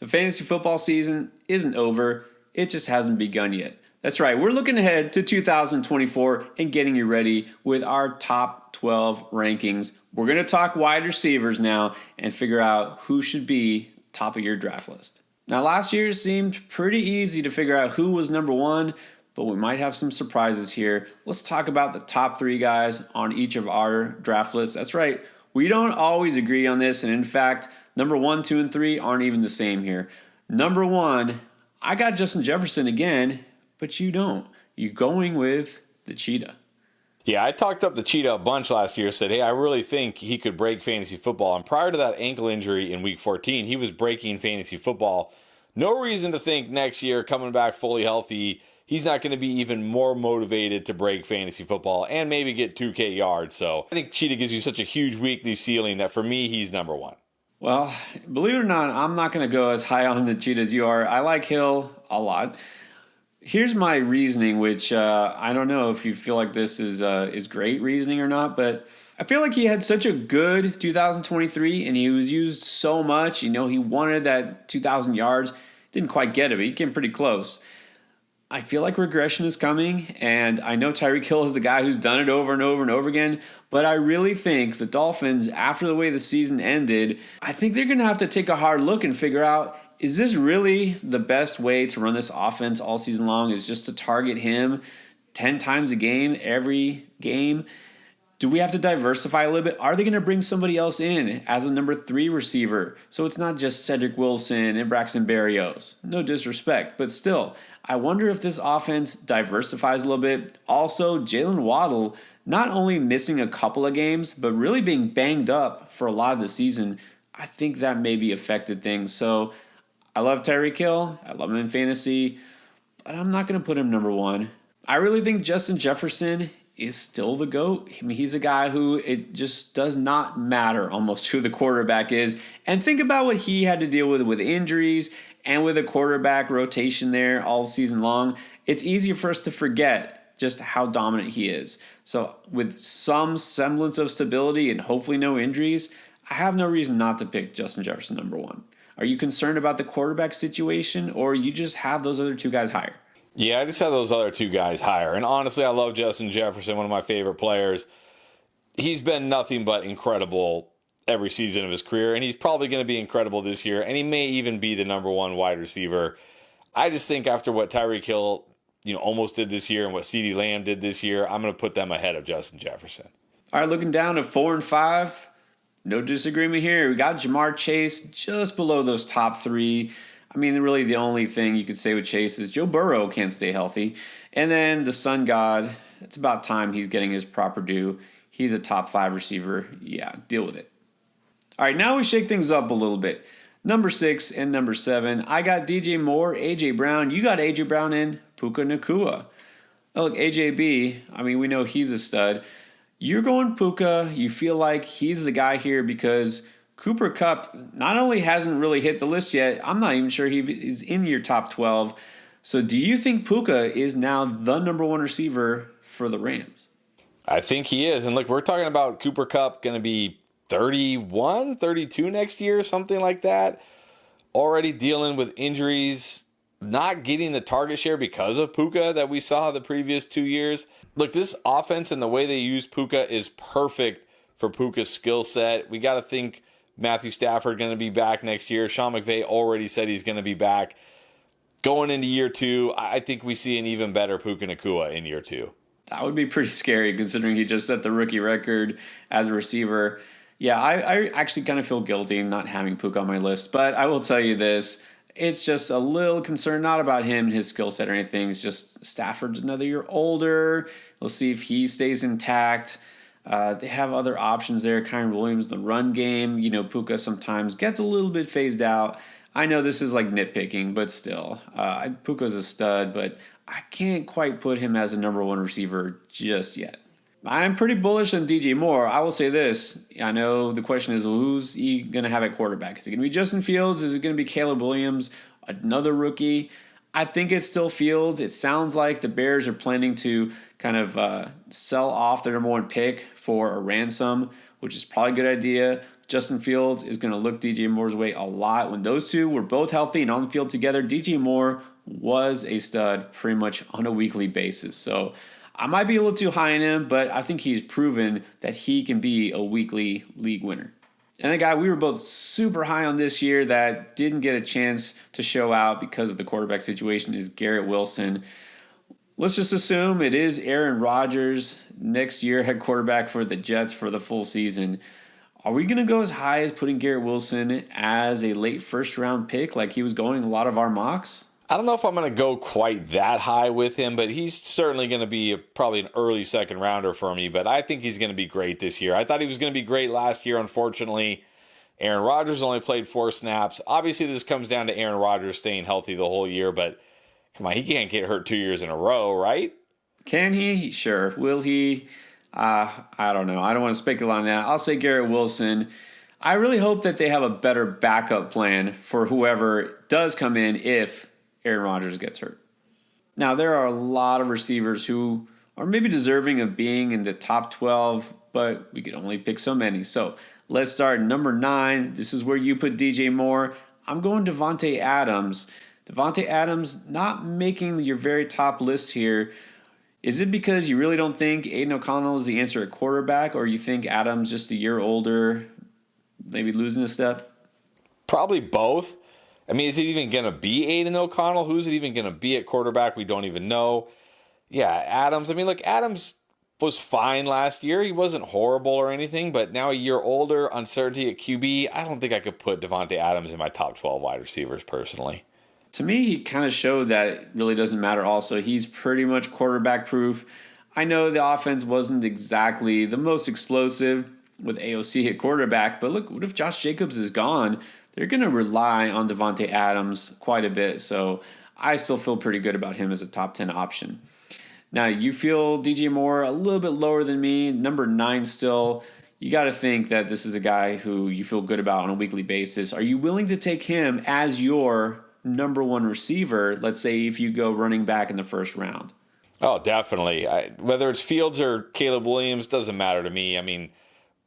The fantasy football season isn't over, it just hasn't begun yet. That's right, we're looking ahead to 2024 and getting you ready with our top 12 rankings. We're going to talk wide receivers now and figure out who should be top of your draft list. Now, last year seemed pretty easy to figure out who was number one, but we might have some surprises here. Let's talk about the top three guys on each of our draft lists. That's right, we don't always agree on this, and in fact, number 1, 2, and 3 aren't even the same here. Number 1, I got Justin Jefferson again, but you don't. You're going with the Cheetah. Yeah, I talked up the Cheetah a bunch last year, said, hey, I really think he could break fantasy football. And prior to that ankle injury in week 14, he was breaking fantasy football. No reason to think next year, coming back fully healthy, he's not going to be even more motivated to break fantasy football and maybe get 2K yards. So I think Cheetah gives you such a huge weekly ceiling that for me, he's number 1. Well, believe it or not, I'm not going to go as high on the Cheetah as you are. I like Hill a lot. Here's my reasoning, which I don't know if you feel like this is great reasoning or not, but I feel like he had such a good 2023 and he was used so much. You know, he wanted that 2,000 yards. Didn't quite get it, but he came pretty close. I feel like regression is coming, and I know Tyreek Hill is the guy who's done it over and over and over again, but I really think the Dolphins, after the way the season ended, I think they're going to have to take a hard look and figure out, is this really the best way to run this offense all season long, is just to target him 10 times a game, every game? Do we have to diversify a little bit? Are they going to bring somebody else in as a number 3 receiver? So it's not just Cedric Wilson and Braxton Berrios. No disrespect, but still, I wonder if this offense diversifies a little bit. Also, Jalen Waddle not only missing a couple of games, but really being banged up for a lot of the season. I think that maybe affected things. So I love Tyreek Hill. I love him in fantasy, but I'm not going to put him number 1. I really think Justin Jefferson is still the GOAT. I mean, he's a guy who it just does not matter almost who the quarterback is. And think about what he had to deal with injuries and with a quarterback rotation there all season long. It's easy for us to forget just how dominant he is. So with some semblance of stability and hopefully no injuries, I have no reason not to pick Justin Jefferson number 1. Are you concerned about the quarterback situation, or you just have those other two guys higher? Yeah, I just have those other two guys higher. And honestly, I love Justin Jefferson, one of my favorite players. He's been nothing but incredible every season of his career, and he's probably going to be incredible this year, and he may even be the number 1 wide receiver. I just think after what Tyreek Hill, almost did this year and what CeeDee Lamb did this year, I'm going to put them ahead of Justin Jefferson. All right, looking down at 4 and 5, no disagreement here. We got Jamar Chase just below those top 3. I mean, really the only thing you could say with Chase is Joe Burrow can't stay healthy. And then the Sun God, it's about time he's getting his proper due. He's a top 5 receiver. Yeah, deal with it. All right, now we shake things up a little bit. Number 6 and number 7, I got DJ Moore, A.J. Brown. You got A.J. Brown and Puka Nacua. Oh, look, AJB, I mean, we know he's a stud. You're going Puka. You feel like he's the guy here because Cooper Kupp not only hasn't really hit the list yet, I'm not even sure he is in your top 12. So do you think Puka is now the number 1 receiver for the Rams? I think he is. And look, we're talking about Cooper Kupp going to be 31, 32 next year, something like that. Already dealing with injuries, not getting the target share because of Puka that we saw the previous 2 years. Look, this offense and the way they use Puka is perfect for Puka's skill set. We got to think Matthew Stafford going to be back next year. Sean McVay already said he's going to be back. Going into year 2, I think we see an even better Puka Nacua in year 2. That would be pretty scary considering he just set the rookie record as a receiver. Yeah, I actually kind of feel guilty not having Puka on my list, but I will tell you this. It's just a little concern, not about him and his skill set or anything. It's just Stafford's another year older. Let's see if he stays intact. They have other options there. Kyron Williams, the run game. Puka sometimes gets a little bit phased out. I know this is like nitpicking, but still. Puka's a stud, but I can't quite put him as a number 1 receiver just yet. I'm pretty bullish on DJ Moore. I will say this. I know the question is, well, who's he going to have at quarterback? Is it going to be Justin Fields? Is it going to be Caleb Williams, another rookie? I think it's still Fields. It sounds like the Bears are planning to kind of sell off their number 1 pick for a ransom, which is probably a good idea. Justin Fields is going to look DJ Moore's way a lot. When those two were both healthy and on the field together, DJ Moore was a stud pretty much on a weekly basis. So I might be a little too high on him, but I think he's proven that he can be a weekly league winner. And the guy we were both super high on this year that didn't get a chance to show out because of the quarterback situation is Garrett Wilson. Let's just assume it is Aaron Rodgers next year, head quarterback for the Jets for the full season. Are we going to go as high as putting Garrett Wilson as a late first-round pick like he was going a lot of our mocks? I don't know if I'm going to go quite that high with him, but he's certainly going to be probably an early second rounder for me. But I think he's going to be great this year. I thought he was going to be great last year. Unfortunately, Aaron Rodgers only played 4 snaps. Obviously, this comes down to Aaron Rodgers staying healthy the whole year, but come on, he can't get hurt 2 years in a row, right? Can he? Sure. Will he? I don't know. I don't want to speculate on that. I'll say Garrett Wilson. I really hope that they have a better backup plan for whoever does come in if Aaron Rodgers gets hurt. Now, there are a lot of receivers who are maybe deserving of being in the top 12, but we could only pick so many. So let's start number 9. This is where you put DJ Moore. I'm going Davante Adams. Davante Adams not making your very top list here. Is it because you really don't think Aiden O'Connell is the answer at quarterback, or you think Adams just a year older, maybe losing a step? Probably both. I mean, is it even going to be Aiden O'Connell? Who's it even going to be at quarterback? We don't even know. Yeah, Adams. I mean, look, Adams was fine last year. He wasn't horrible or anything, but now a year older, uncertainty at QB. I don't think I could put Davante Adams in my top 12 wide receivers personally. To me, he kind of showed that it really doesn't matter also. He's pretty much quarterback proof. I know the offense wasn't exactly the most explosive with AOC at quarterback, but look, what if Josh Jacobs is gone? They're going to rely on Davante Adams quite a bit, so I still feel pretty good about him as a top 10 option. Now, you feel DJ Moore a little bit lower than me, number 9 still. You got to think that this is a guy who you feel good about on a weekly basis. Are you willing to take him as your number 1 receiver, let's say if you go running back in the first round? Oh, definitely. Whether it's Fields or Caleb Williams, doesn't matter to me. I mean,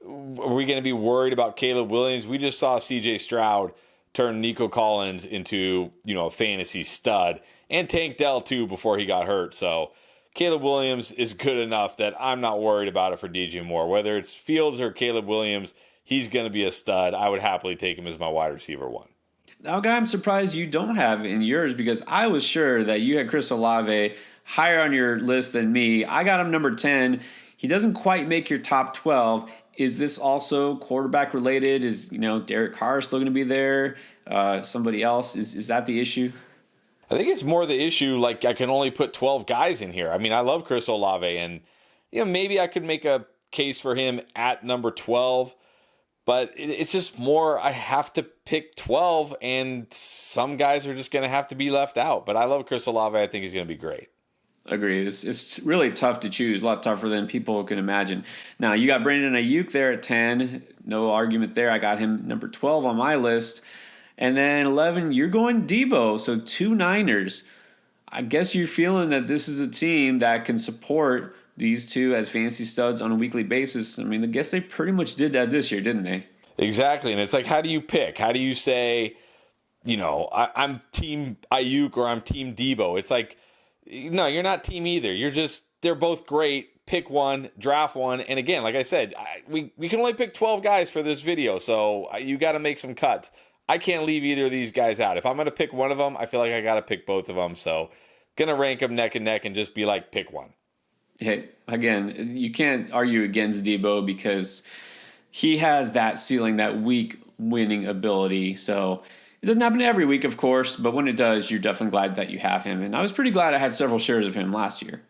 are we going to be worried about Caleb Williams? We just saw C.J. Stroud turn Nico Collins into, a fantasy stud, and Tank Dell too before he got hurt. So Caleb Williams is good enough that I'm not worried about it for DJ Moore. Whether it's Fields or Caleb Williams, he's going to be a stud. I would happily take him as my wide receiver 1. Now, guy, I'm surprised you don't have in yours because I was sure that you had Chris Olave higher on your list than me. I got him number 10. He doesn't quite make your top 12. Is this also quarterback related? Is, Derek Carr still going to be there? Somebody else? Is that the issue? I think it's more the issue, like I can only put 12 guys in here. I mean, I love Chris Olave, and maybe I could make a case for him at number 12. But it's just more, I have to pick 12, and some guys are just going to have to be left out. But I love Chris Olave. I think he's going to be great. Agree. It's really tough to choose, a lot tougher than people can imagine. Now, you got Brandon Ayuk there at 10. No argument there. I got him number 12 on my list. And then 11, you're going Debo, so 2 Niners. I guess you're feeling that this is a team that can support these two as fantasy studs on a weekly basis. I mean, I guess they pretty much did that this year, didn't they? Exactly. And it's like, how do you pick? How do you say, I'm team Ayuk or I'm team Debo? It's like, no, you're not team either. They're both great. Pick one, draft one. And again, like I said, we can only pick 12 guys for this video. So you got to make some cuts. I can't leave either of these guys out. If I'm going to pick one of them, I feel like I got to pick both of them. So going to rank them neck and neck and just be like, pick one. Hey, again, you can't argue against Debo because he has that ceiling, that weak winning ability. So it doesn't happen every week, of course, but when it does, you're definitely glad that you have him. And I was pretty glad I had several shares of him last year.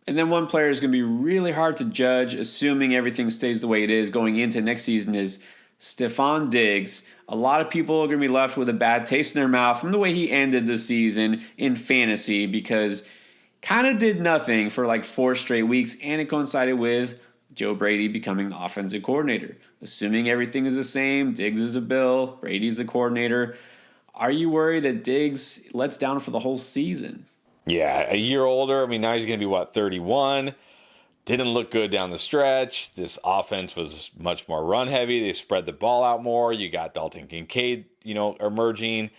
And then one player is going to be really hard to judge, assuming everything stays the way it is going into next season, is Stephon Diggs. A lot of people are going to be left with a bad taste in their mouth from the way he ended the season in fantasy because kind of did nothing for like 4 straight weeks, and it coincided with Joe Brady becoming the offensive coordinator. Assuming everything is the same, Diggs is a Bill, Brady's the coordinator. Are you worried that Diggs lets down for the whole season? Yeah, a year older. I mean, now he's going to be, 31? didn't look good down the stretch. This offense was much more run heavy. They spread the ball out more. You got Dalton Kincaid, emerging.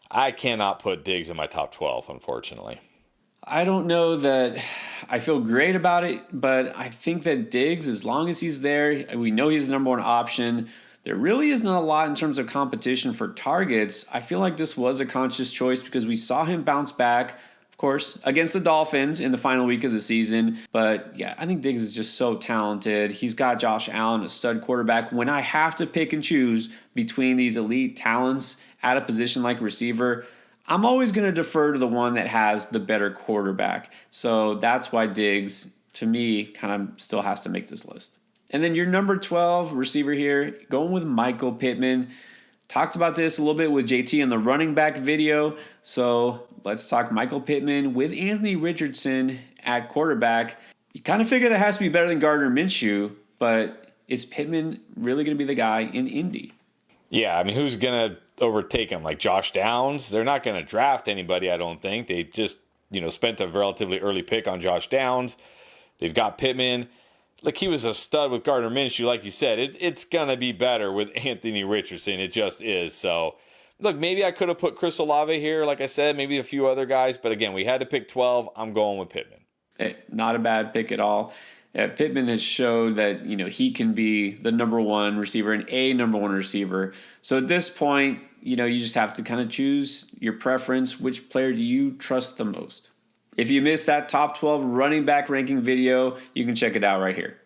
I cannot put Diggs in my top 12, unfortunately. I don't know that I feel great about it, but I think that Diggs, as long as he's there, we know he's the number one option. There really isn't a lot in terms of competition for targets. I feel like this was a conscious choice because we saw him bounce back, of course, against the Dolphins in the final week of the season. But yeah, I think Diggs is just so talented. He's got Josh Allen, a stud quarterback. When I have to pick and choose between these elite talents at a position like receiver, I'm always going to defer to the one that has the better quarterback. So that's why Diggs, to me, kind of still has to make this list. And then your number 12 receiver here, going with Michael Pittman. Talked about this a little bit with JT in the running back video. So let's talk Michael Pittman with Anthony Richardson at quarterback. You kind of figure that has to be better than Gardner Minshew, but is Pittman really going to be the guy in Indy? Yeah, I mean, who's going to overtake him? Like Josh Downs? They're not going to draft anybody, I don't think. They just, spent a relatively early pick on Josh Downs. They've got Pittman. Like, he was a stud with Gardner Minshew, like you said. It's going to be better with Anthony Richardson. It just is. So, look, maybe I could have put Chris Olave here, like I said, maybe a few other guys. But again, we had to pick 12. I'm going with Pittman. Hey, not a bad pick at all. Pittman has showed that, he can be the number one receiver and a number one receiver. So at this point, you just have to kind of choose your preference. Which player do you trust the most? If you missed that top 12 running back ranking video, you can check it out right here.